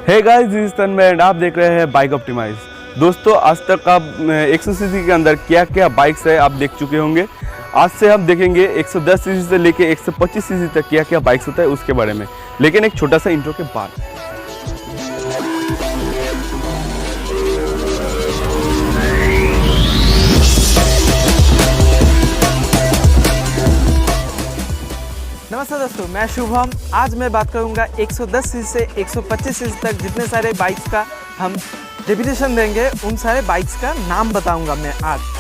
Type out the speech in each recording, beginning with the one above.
Hey guys, this is Tanmay and आप देख रहे हैं बाइक ऑप्टिमाइज। दोस्तों, आज तक आप 100 सीसी के अंदर क्या क्या बाइक्स है आप देख चुके होंगे। आज से हम देखेंगे 110 सीसी से लेके 125 सीसी तक क्या क्या बाइक्स होता है उसके बारे में, लेकिन एक छोटा सा इंट्रो के बाद। नमस्ते दोस्तों, मैं शुभम। आज मैं बात करूंगा 110 सीसी से 125 सीसी तक जितने सारे बाइक्स का हम डेफिनेशन देंगे, उन सारे बाइक्स का नाम बताऊंगा मैं आज।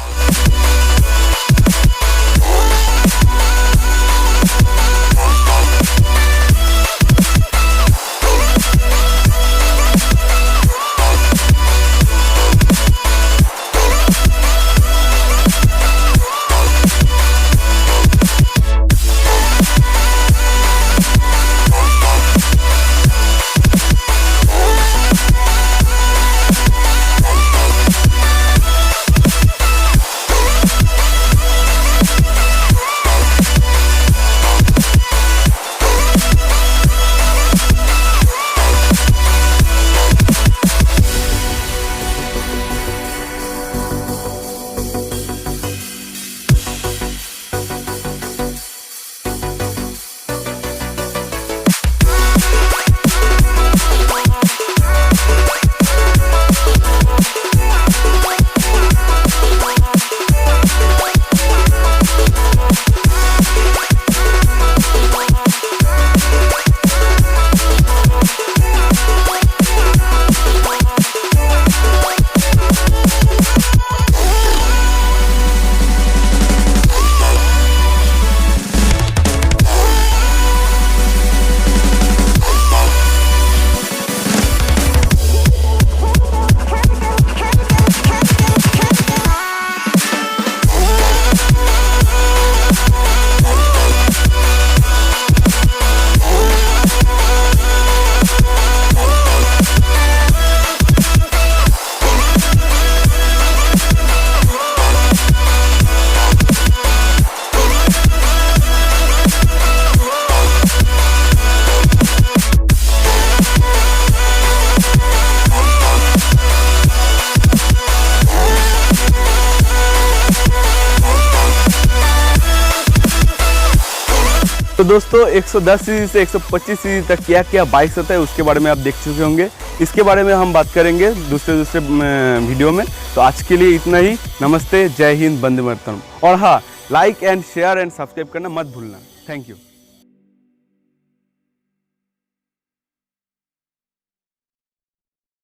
तो दोस्तों, 110 सीसी से 125 सीसी तक क्या क्या बाइक्स होता है उसके बारे में आप देख चुके होंगे। इसके बारे में हम बात करेंगे दूसरे वीडियो में। तो आज के लिए इतना ही। नमस्ते, जय हिंद, वंदे मातरम। और हाँ, like and share and subscribe करना मत भूलना। Thank you.